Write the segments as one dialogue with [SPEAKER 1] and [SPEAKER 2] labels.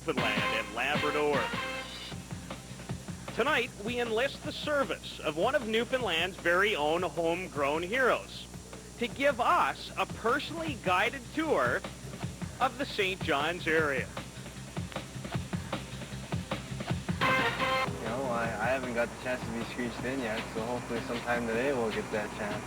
[SPEAKER 1] Newfoundland and Labrador. Tonight, we enlist the service of one of Newfoundland's very own homegrown heroes to give us a personally guided tour of the St. John's area.
[SPEAKER 2] You know, I haven't got the chance to be screeched in yet, so hopefully sometime today we'll get that chance.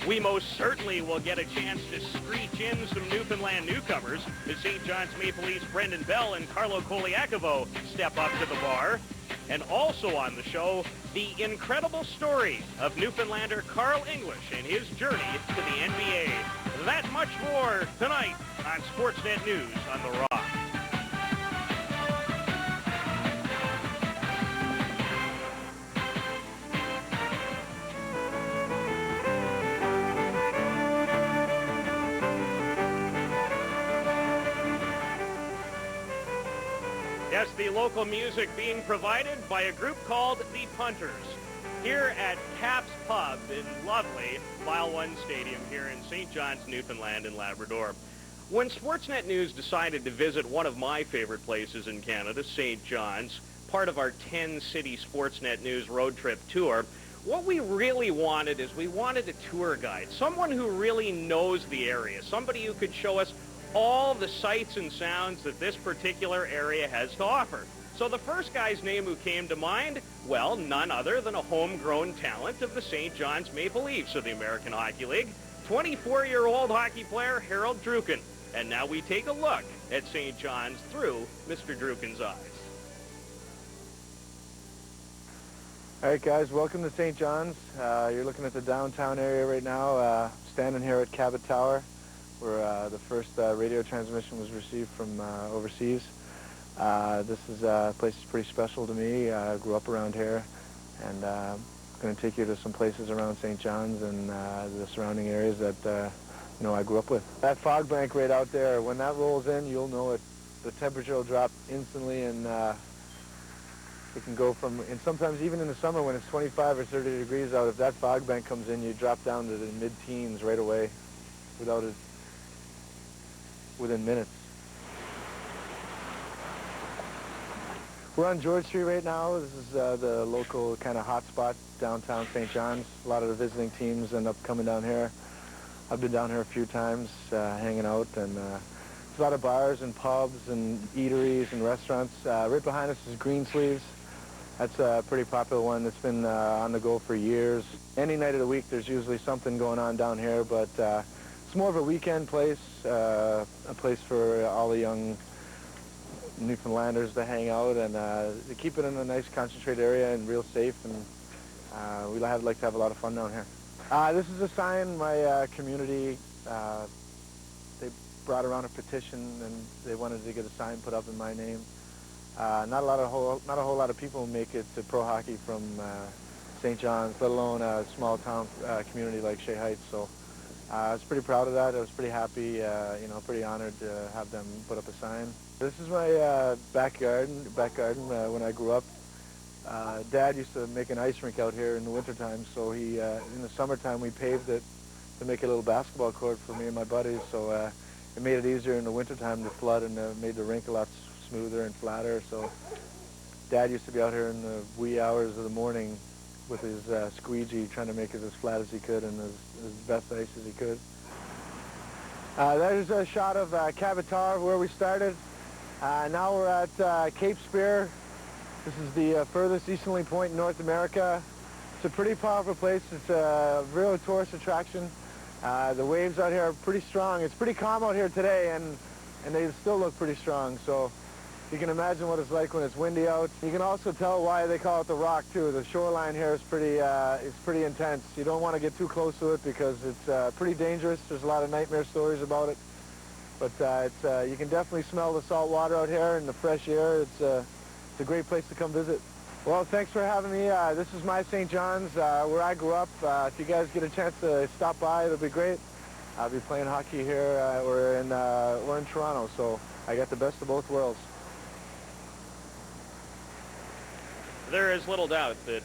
[SPEAKER 1] We most certainly will get a chance to screech in some Newfoundland newcomers as St. John's Maple Leafs Brendan Bell and Carlo Koliakovo step up to the bar. And also on the show, the incredible story of Newfoundlander Carl English and his journey to the NBA. That much more tonight on Sportsnet News on The Rock. Yes, the local music being provided by a group called the Punters here at Cap's Pub in lovely Mile 1 Stadium here in St. John's, Newfoundland and Labrador. When Sportsnet News decided to visit one of my favorite places in Canada, St. John's, part of our 10-city Sportsnet News road trip tour, what we really wanted is we wanted a tour guide, someone who really knows the area, somebody who could show us all the sights and sounds that this particular area has to offer. So the first guy's name who came to mind, well, none other than a homegrown talent of the St. John's Maple Leafs of the American Hockey League, 24-year-old hockey player Harold Druken. And now we take a look at St. John's through Mr. Druken's eyes.
[SPEAKER 3] All right, guys, welcome to St. John's. You're looking at the downtown area right now, standing here at Cabot Tower, where the first radio transmission was received from overseas. This place is pretty special to me. I grew up around here, and I'm going to take you to some places around St. John's and the surrounding areas that I grew up with. That fog bank right out there, when that rolls in, you'll know it. The temperature will drop instantly, and it can go from, and sometimes even in the summer when it's 25 or 30 degrees out, if that fog bank comes in, you drop down to the mid-teens right away without it. Within minutes. We're on George Street right now. This is the local kind of hot spot downtown St. John's. A lot of the visiting teams end up coming down here. I've been down here a few times hanging out, and there's a lot of bars and pubs and eateries and restaurants. Right behind us is Greensleeves. That's a pretty popular one that's been on the go for years. Any night of the week there's usually something going on down here, but it's more of a weekend place, a place for all the young Newfoundlanders to hang out, and to keep it in a nice concentrated area and real safe, and we like to have a lot of fun down here. This is a sign my community, they brought around a petition and they wanted to get a sign put up in my name. Not a whole lot of people make it to pro hockey from St. John's, let alone a small town community like Shea Heights. So I was pretty proud of that. I was pretty happy, pretty honored to have them put up a sign. This is my back garden when I grew up. Dad used to make an ice rink out here in the wintertime, so he, in the summertime, we paved it to make a little basketball court for me and my buddies, so it made it easier in the wintertime to flood, and made the rink a lot smoother and flatter. So Dad used to be out here in the wee hours of the morning with his squeegee, trying to make it as flat as he could and as best ice as he could. There's a shot of Cabot Tower where we started. Now we're at Cape Spear. This is the furthest easterly point in North America. It's a pretty powerful place. It's a real tourist attraction. The waves out here are pretty strong. It's pretty calm out here today, and they still look pretty strong. So you can imagine what it's like when it's windy out. You can also tell why they call it the Rock too. The shoreline here is pretty intense. You don't want to get too close to it because it's pretty dangerous. There's a lot of nightmare stories about it. But you can definitely smell the salt water out here and the fresh air. It's a great place to come visit. Well, thanks for having me. This is my St. John's, where I grew up. If you guys get a chance to stop by, it'll be great. I'll be playing hockey here. We're in Toronto, so I got the best of both worlds.
[SPEAKER 1] There is little doubt that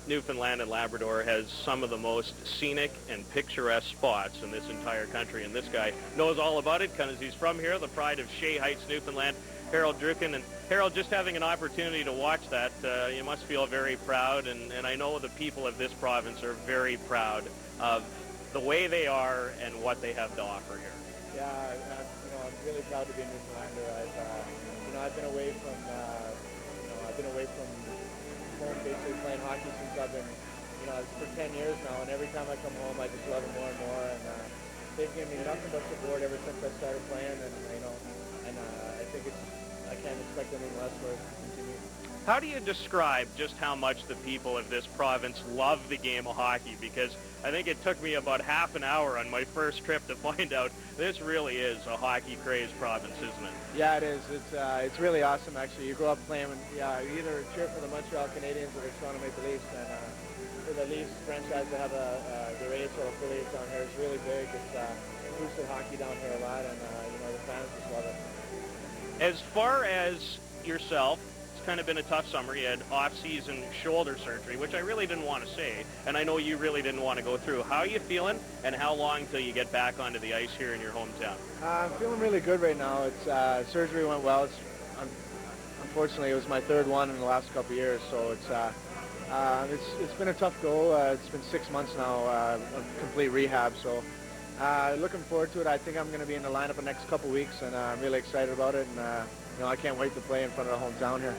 [SPEAKER 1] Newfoundland and Labrador has some of the most scenic and picturesque spots in this entire country, and this guy knows all about it because he's from here, the pride of Shea Heights, Newfoundland. Harold Druken. And Harold, just having an opportunity to watch that, you must feel very proud, and I know the people of this province are very proud of the way they are and what they have to offer here.
[SPEAKER 3] Yeah, I'm really proud to be a Newfoundlander. I've been away from, home basically playing hockey since I've been, it's for 10 years now, and every time I come home, I just love it more and more, and they've given me nothing but support ever since I started playing, and I think I can't expect anything less for it to continue.
[SPEAKER 1] How do you describe just how much the people of this province love the game of hockey? Because I think it took me about half an hour on my first trip to find out this really is a hockey-crazed province, isn't it?
[SPEAKER 3] Yeah, it is. It's really awesome, actually. You grow up playing, you either cheer for the Montreal Canadiens or the Toronto Maple Leafs, and for the Leafs franchise to have the AHL affiliate down here is really big. It's boosted hockey down here a lot, and the fans just love it.
[SPEAKER 1] As far as yourself, it's kind of been a tough summer. You had off-season shoulder surgery, which I really didn't want to say, and I know you really didn't want to go through. How are you feeling, and how long till you get back onto the ice here in your hometown?
[SPEAKER 3] I'm feeling really good right now. It's surgery went well. Unfortunately, it was my third one in the last couple of years, so it's been a tough go. It's been 6 months now of complete rehab, so looking forward to it. I think I'm going to be in the lineup the next couple of weeks, and I'm really excited about it, and I can't wait to play in front of the hometown here.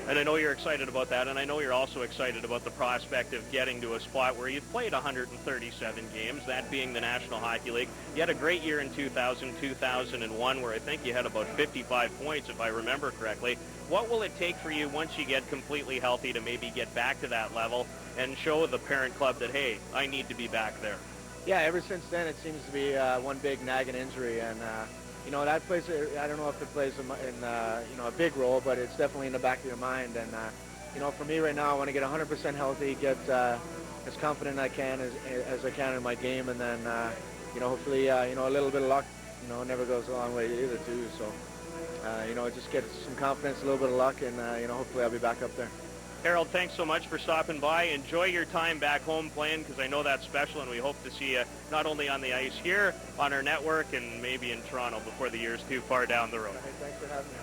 [SPEAKER 1] And I know you're excited about that, and I know you're also excited about the prospect of getting to a spot where you've played 137 games, that being the National Hockey League. You had a great year in 2000-2001, where I think you had about 55 points, if I remember correctly. What will it take for you once you get completely healthy to maybe get back to that level and show the parent club that, hey, I need to be back there?
[SPEAKER 3] Yeah, ever since then, it seems to be one big nagging injury, and that plays. I don't know if it plays in a big role, but it's definitely in the back of your mind. And for me right now, I want to get 100% healthy, get as confident I can as I can in my game, and then hopefully a little bit of luck never goes a long way either too. So just get some confidence, a little bit of luck, and hopefully I'll be back up there.
[SPEAKER 1] Harold, thanks so much for stopping by. Enjoy your time back home playing, because I know that's special, and we hope to see you not only on the ice here, on our network, and maybe in Toronto before the year's too far down the road.
[SPEAKER 3] Hey, thanks for having me.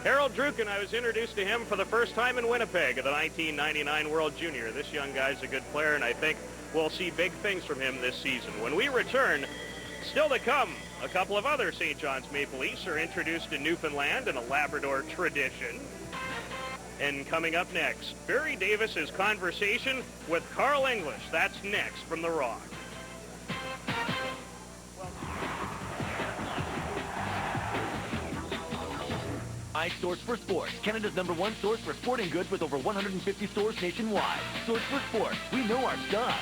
[SPEAKER 1] Harold Druken, I was introduced to him for the first time in Winnipeg at the 1999 World Junior. This young guy's a good player, and I think we'll see big things from him this season. When we return, still to come, a couple of other St. John's Maple Leafs are introduced to Newfoundland in a Labrador tradition. And coming up next, Barry Davis's conversation with Carl English. That's next from The Rock.
[SPEAKER 4] Source for Sports, Canada's #1 source for sporting goods with over 150 stores nationwide. Source for Sports, we know our stuff.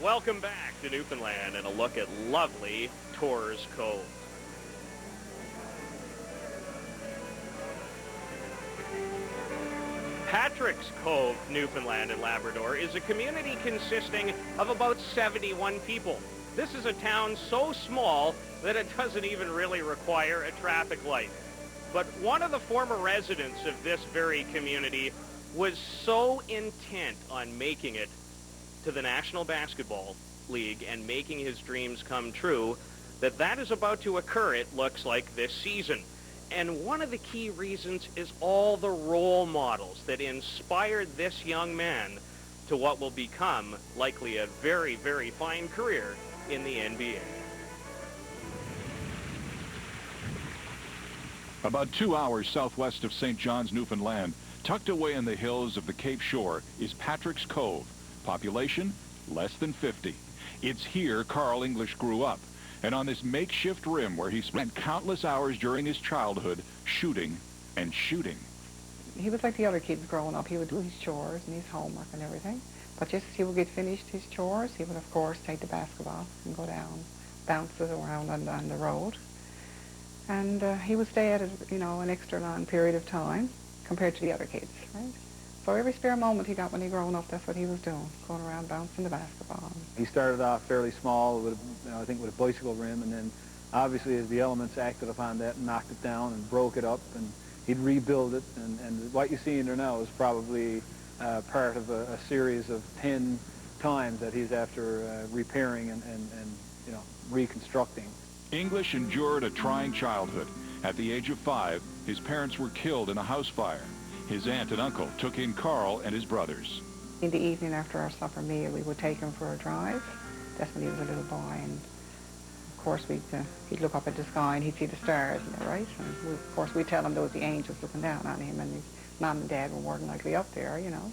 [SPEAKER 1] Welcome back to Newfoundland and a look at lovely Torres Cove. Patrick's Cove, Newfoundland and Labrador, is a community consisting of about 71 people. This is a town so small that it doesn't even really require a traffic light. But one of the former residents of this very community was so intent on making it to the National Basketball League and making his dreams come true that is about to occur, it looks like, this season. And one of the key reasons is all the role models that inspired this young man to what will become likely a very, very fine career in the NBA.
[SPEAKER 5] About 2 hours southwest of St. John's, Newfoundland, tucked away in the hills of the Cape Shore, is Patrick's Cove. Population, less than 50. It's here Carl English grew up, and on this makeshift rim where he spent countless hours during his childhood shooting and shooting.
[SPEAKER 6] He was like the other kids growing up. He would do his chores and his homework and everything. But just as he would get finished his chores, he would, of course, take the basketball and go down, bounce it around on the road. And he would stay at it, an extra long period of time compared to the other kids, right? So every spare moment he got when he growing up, that's what he was doing, going around bouncing the basketball.
[SPEAKER 7] He started off fairly small, with, I think with a bicycle rim, and then obviously as the elements acted upon that, knocked it down and broke it up, and he'd rebuild it, and what you see in there now is probably part of a series of 10 times that he's after repairing and reconstructing.
[SPEAKER 5] English endured a trying childhood. At the age of 5, his parents were killed in a house fire. His aunt and uncle took in Carl and his brothers.
[SPEAKER 6] In the evening after our supper meal, we would take him for a drive. That's when he was a little boy, and of course he'd look up at the sky and he'd see the stars, you know, right? And of course we'd tell him there was the angels looking down on him, and his mom and dad were more than likely up there, you know.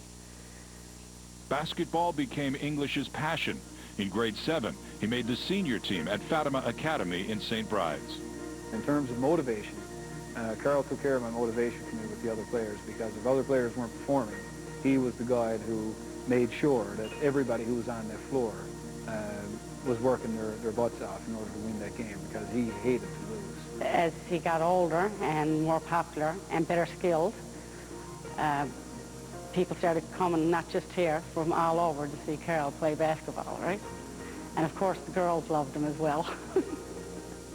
[SPEAKER 5] Basketball became English's passion. In grade 7, he made the senior team at Fatima Academy in St. Bride's.
[SPEAKER 7] In terms of motivation, Carl took care of my motivation for me with the other players, because if other players weren't performing, he was the guy who made sure that everybody who was on that floor was working their butts off in order to win that game, because he hated to lose.
[SPEAKER 8] As he got older and more popular and better skilled, people started coming, not just here, from all over to see Carl play basketball, right? And of course the girls loved him as well.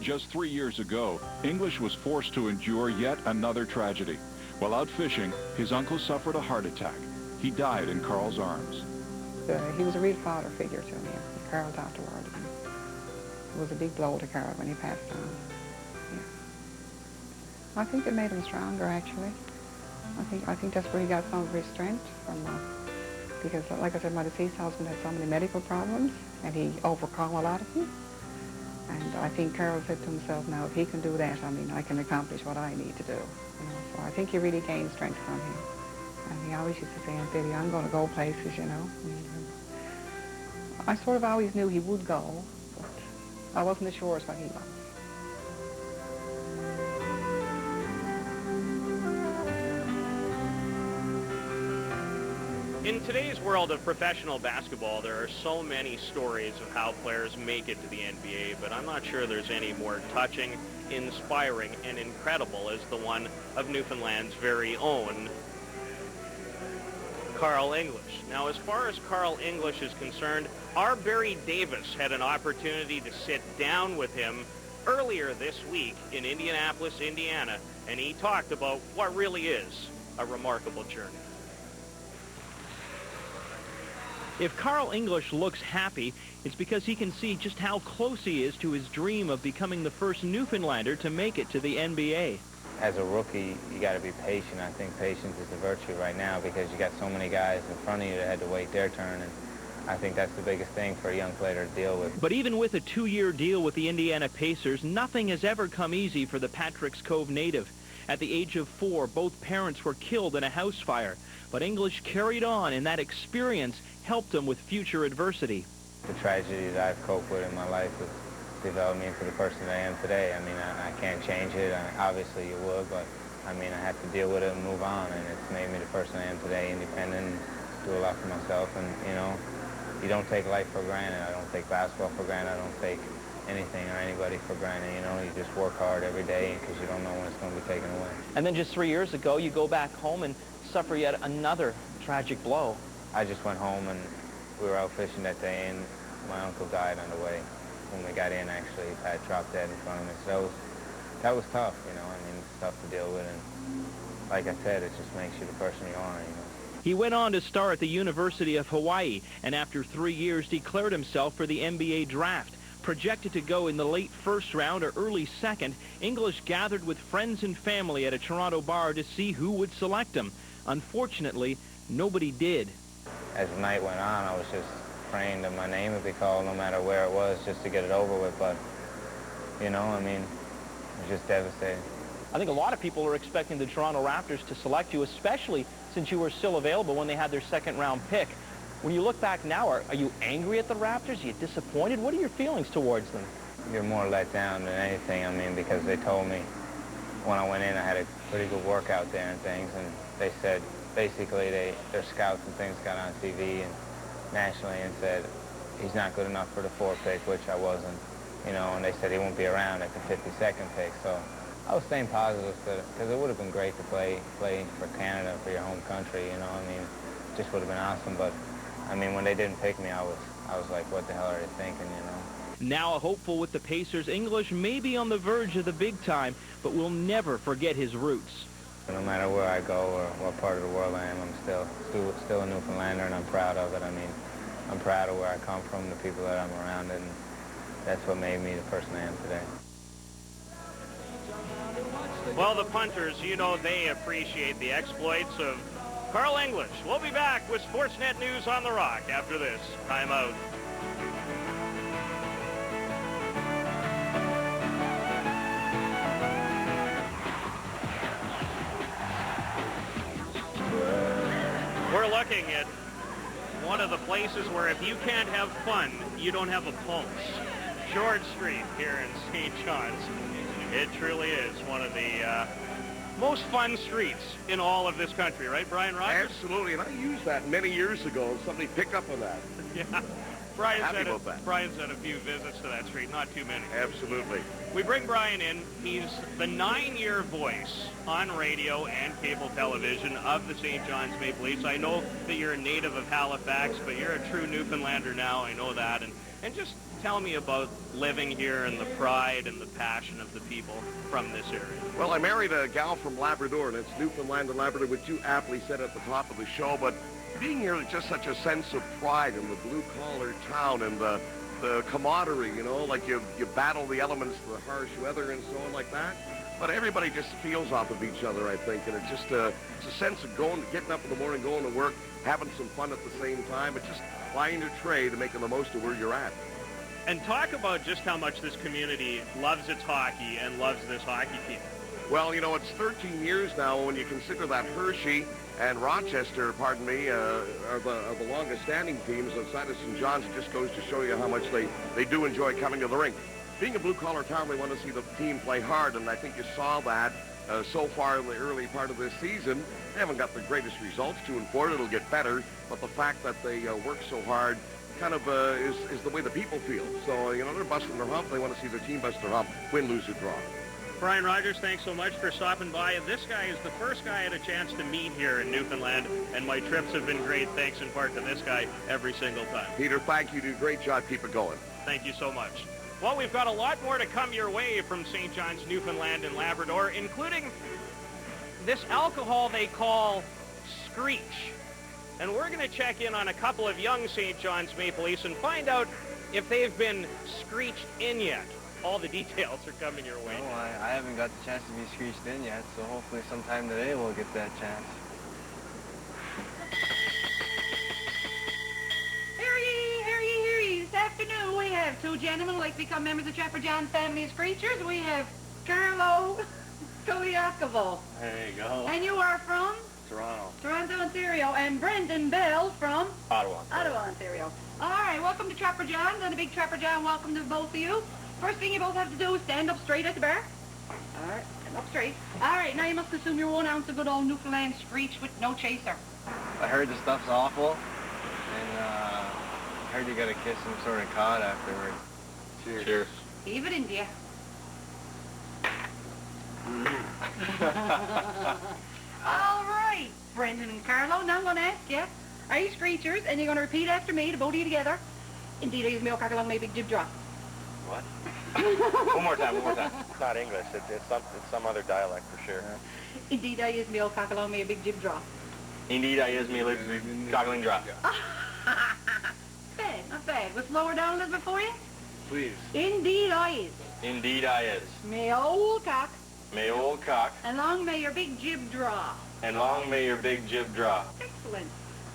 [SPEAKER 5] Just 3 years ago, English was forced to endure yet another tragedy. While out fishing, his uncle suffered a heart attack. He died in Carl's arms.
[SPEAKER 6] He was a real father figure to me, Carl afterward. It was a big blow to Carl when he passed on. Yeah. I think it made him stronger, actually. I think that's where he got some of his strength from, because like I said, my deceased husband had so many medical problems, and he overcome a lot of them. And I think Carl said to himself, now if he can do that, I mean, I can accomplish what I need to do. You know? So I think he really gained strength from him. And he always used to say, Aunt Betty, I'm going to go places, you know. And, I sort of always knew he would go, but I wasn't as sure as what he was.
[SPEAKER 1] In today's world of professional basketball, there are so many stories of how players make it to the NBA, but I'm not sure there's any more touching, inspiring, and incredible as the one of Newfoundland's very own Carl English. Now, as far as Carl English is concerned, our Barry Davis had an opportunity to sit down with him earlier this week in Indianapolis, Indiana, and he talked about what really is a remarkable journey.
[SPEAKER 9] If Carl English looks happy, it's because he can see just how close he is to his dream of becoming the first Newfoundlander to make it to the NBA.
[SPEAKER 2] As a rookie, you got to be patient. I think patience is a virtue right now, because you got so many guys in front of you that had to wait their turn, and I think that's the biggest thing for a young player to deal with.
[SPEAKER 9] But even with a 2-year deal with the Indiana Pacers, nothing has ever come easy for the Patrick's Cove native. At the age of 4, both parents were killed in a house fire, but English carried on, and that experience helped him with future adversity.
[SPEAKER 2] The tragedy that I've coped with in my life has developed me into the person that I am today. I mean, I can't change it. Obviously you would, but I mean, I have to deal with it and move on, and it's made me the person I am today, independent, do a lot for myself, and you know, you don't take life for granted. I don't take basketball for granted. I don't take anything or anybody for granted. You know, you just work hard every day because you don't know when it's going to be taken away.
[SPEAKER 9] And then just 3 years ago, you go back home and suffer yet another tragic blow.
[SPEAKER 2] I just went home, and we were out fishing that day, and my uncle died on the way. When we got in, actually, Pat dropped dead in front of me. So that was tough, you know. I mean, it's tough to deal with, and like I said, it just makes you the person you are, you know.
[SPEAKER 9] He went on to star at the University of Hawaii, and after 3 years declared himself for the NBA draft. Projected to go in the late first round or early second, English gathered with friends and family at a Toronto bar to see who would select him. Unfortunately, nobody did.
[SPEAKER 2] As the night went on, I was just praying that my name would be called no matter where it was, just to get it over with. But, you know, I mean, it was just devastating.
[SPEAKER 9] I think a lot of people are expecting the Toronto Raptors to select you, especially since you were still available when they had their second-round pick. When you look back now, are you angry at the Raptors? Are you disappointed? What are your feelings towards them?
[SPEAKER 2] You're more let down than anything, I mean, because they told me when I went in I had a pretty good workout there and things, and they said basically their scouts and things got on TV and nationally and said he's not good enough for the 4th pick, which I wasn't, you know, and they said he won't be around at the 52nd pick. So I was staying positive because it would have been great to play for Canada, for your home country, you know. I mean, it just would have been awesome. But I mean, when they didn't pick me, I was like, what the hell are they thinking, you know?
[SPEAKER 9] Now a hopeful with the Pacers, English may be on the verge of the big time, but will never forget his roots.
[SPEAKER 2] No matter where I go or what part of the world I am, I'm still a Newfoundlander, and I'm proud of it. I mean, I'm proud of where I come from, the people that I'm around, and that's what made me the person I am today.
[SPEAKER 1] Well, the punters, you know, they appreciate the exploits of Carl English. We'll be back with Sportsnet News on the Rock after this timeout. We're looking at one of the places where if you can't have fun, you don't have a pulse. George Street here in St. John's. It truly is one of the most fun streets in all of this country, right, Brian Rogers?
[SPEAKER 10] Absolutely, and I used that many years ago, and somebody picked up on that.
[SPEAKER 1] Yeah. Brian's had a few visits to that street, not too many.
[SPEAKER 10] Absolutely.
[SPEAKER 1] We bring Brian in. He's the 9-year voice on radio and cable television of the St. John's Maple Leafs. I know that you're a native of Halifax, but you're a true Newfoundlander now. I know that. And just tell me about living here and the pride and the passion of the people from this area.
[SPEAKER 10] Well, I married a gal from Labrador, and it's Newfoundland and Labrador, which you aptly said at the top of the show, but being here is just such a sense of pride in the blue-collar town and the camaraderie, you know, like you battle the elements, the harsh weather and so on like that. But everybody just feels off of each other, I think, and it's just it's a sense of getting up in the morning, going to work, having some fun at the same time. It's just flying your trade and making the most of where you're at.
[SPEAKER 1] And talk about just how much this community loves its hockey and loves this hockey team.
[SPEAKER 10] Well, you know, it's 13 years now when you consider that Hershey and Rochester, pardon me, are the longest-standing teams outside of St. John's. It just goes to show you how much they do enjoy coming to the rink. Being a blue-collar town, they want to see the team play hard, and I think you saw that so far in the early part of this season. They haven't got the greatest results, 2-4. It'll get better, but the fact that they work so hard kind of is the way the people feel. So, you know, they're busting their hump. They want to see their team bust their hump, win, lose, or draw.
[SPEAKER 1] Brian Rogers, thanks so much for stopping by. This guy is the first guy I had a chance to meet here in Newfoundland, and my trips have been great thanks in part to this guy every single time.
[SPEAKER 10] Peter, thank you. You do a great job. Keep it going.
[SPEAKER 1] Thank you so much. Well, we've got a lot more to come your way from St. John's, Newfoundland and Labrador, including this alcohol they call Screech. And we're going to check in on a couple of young St. John's Maple Leafs and find out if they've been screeched in yet. All the details are coming your way.
[SPEAKER 11] No, I haven't got the chance to be screeched in yet, so hopefully sometime today we'll get that chance.
[SPEAKER 8] Hear ye. This afternoon we have two gentlemen who like to become members of Trapper John's family of Screechers. We have Carlo Koliakovo.
[SPEAKER 11] There you go.
[SPEAKER 8] And you are from? Toronto, Ontario. And Brendan Bell from?
[SPEAKER 11] Ottawa,
[SPEAKER 8] Ontario. All right, welcome to Trapper John's, and a big Trapper John welcome to both of you. First thing you both have to do is stand up straight at the bar. All right, stand up straight. All right, now you must consume your 1 ounce of good old Newfoundland Screech with no chaser.
[SPEAKER 11] I heard the stuff's awful, and I heard you gotta kiss some sort of cod afterward. Cheers.
[SPEAKER 8] Leave it in, dear. All right, Brendan and Carlo, now I'm going to ask you, are you Screechers? And you're going to repeat after me, the both of you together. Indeed, I use milk, along my big jib drop.
[SPEAKER 11] What? One more time. It's not English. It's some other dialect for sure.
[SPEAKER 8] Indeed, I use milk, along my big jib drop.
[SPEAKER 11] Indeed, I use me little goggling drop.
[SPEAKER 8] Bad, not bad. We'll slow her down a little bit for you.
[SPEAKER 11] Please.
[SPEAKER 8] Indeed, I is.
[SPEAKER 11] Indeed, I is.
[SPEAKER 8] Me old cock.
[SPEAKER 11] May old cock.
[SPEAKER 8] And long may your big jib draw.
[SPEAKER 11] And long may your big jib draw.
[SPEAKER 8] Excellent.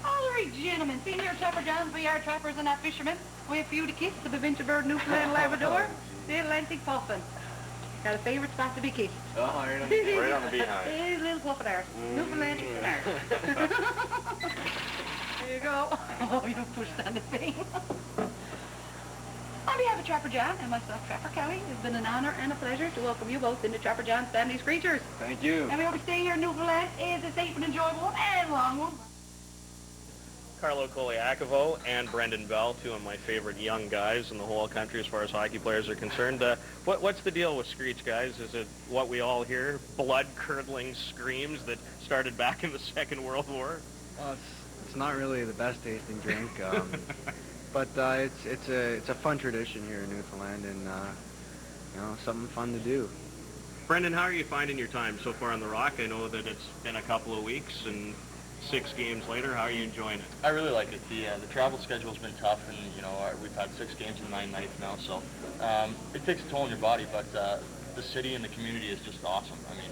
[SPEAKER 8] All right, gentlemen. See here, Trapper Johns, we are trappers and not fishermen. We have for you to kiss the provincial bird Newfoundland Labrador, the Atlantic puffin. Got a favorite spot to be kissed.
[SPEAKER 11] Oh, right on the behind.
[SPEAKER 8] His little puffin ours. Newfoundland ours. There you go. Oh, you pushed on the thing. On behalf of Trapper John and myself, Trapper Kelly, it's been an honor and a pleasure to welcome you both into Trapper John's family of Screechers.
[SPEAKER 11] Thank you.
[SPEAKER 8] And we hope you stay here in Newfoundland is a safe and enjoyable and long one.
[SPEAKER 1] Carlo Koliakovo and Brendan Bell, two of my favorite young guys in the whole country as far as hockey players are concerned. What's the deal with Screech, guys? Is it what we all hear, blood-curdling screams that started back in the Second World War?
[SPEAKER 11] Well, it's not really the best tasting drink, but it's a fun tradition here in Newfoundland, and you know, something fun to do.
[SPEAKER 1] Brendan, how are you finding your time so far on the Rock? I know that it's been a couple of weeks and 6 games later. How are you enjoying it?
[SPEAKER 12] I really like it. The travel schedule's been tough, and you know we've had 6 games in 9 nights now, so it takes a toll on your body. But the city and the community is just awesome. I mean,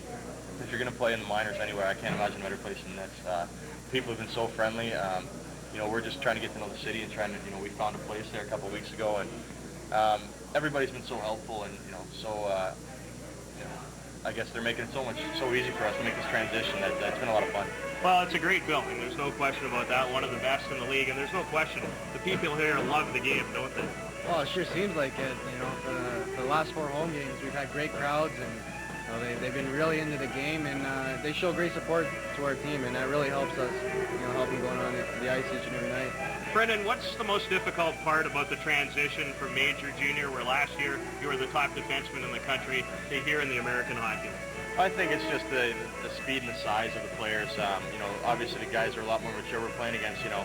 [SPEAKER 12] if you're going to play in the minors anywhere, I can't imagine a better place than this. People have been so friendly. You know, we're just trying to get to know the city and trying to, you know, we found a place there a couple of weeks ago, and everybody's been so helpful and, you know, so, you know, I guess they're making it so easy for us to make this transition that it's been a lot of fun.
[SPEAKER 1] Well, it's a great building. There's no question about that. One of the best in the league, and there's no question the people here love the game, don't they?
[SPEAKER 11] Well, it sure seems like it. You know, for the last 4 home games, we've had great crowds, and you know, they've been really into the game, and they show great support to our team, and that really helps us, you know, helping going on the ice each and every night.
[SPEAKER 1] Brendan, what's the most difficult part about the transition from major junior, where last year you were the top defenseman in the country, to here in the American Hockey League?
[SPEAKER 12] I think it's just the speed and the size of the players. You know, obviously the guys are a lot more mature. We're playing against, you know,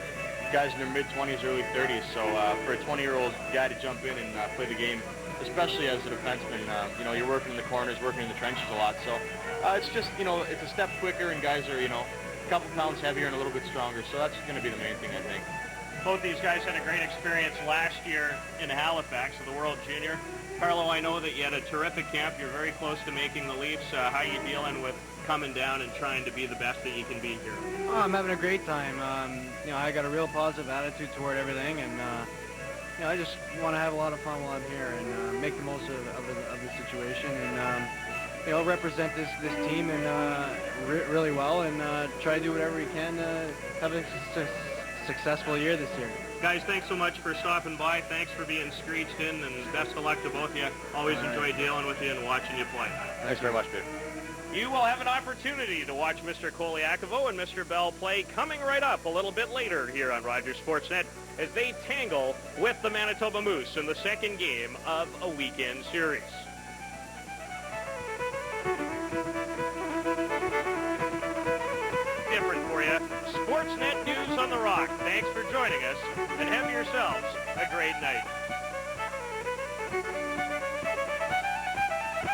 [SPEAKER 12] guys in their mid-20s, early 30s. So for a 20-year-old guy to jump in and play the game, especially as a defenseman, you know, you're working in the corners, working in the trenches a lot. So it's just, you know, it's a step quicker, and guys are, you know, a couple pounds heavier and a little bit stronger. So that's going to be the main thing, I think.
[SPEAKER 1] Both these guys had a great experience last year in Halifax at the World Junior. Carlo, I know that you had a terrific camp. You're very close to making the Leafs. How are you dealing with coming down and trying to be the best that you can be here?
[SPEAKER 11] Oh, I'm having a great time. You know, I got a real positive attitude toward everything, and you know, I just want to have a lot of fun while I'm here and make the most of the situation, and you know, represent this team and really well, and try to do whatever we can to have a successful year this year.
[SPEAKER 1] Guys, thanks so much for stopping by. Thanks for being screeched in, and best of luck to both of you. Always enjoy dealing with you and watching you play.
[SPEAKER 10] Thanks very much, Peter.
[SPEAKER 1] You will have an opportunity to watch Mr. Koliakovo and Mr. Bell play coming right up a little bit later here on Rogers Sportsnet as they tangle with the Manitoba Moose in the second game of a weekend series. Different for you. Sportsnet News on the Rock. Thanks for joining us, and have yourselves a great night.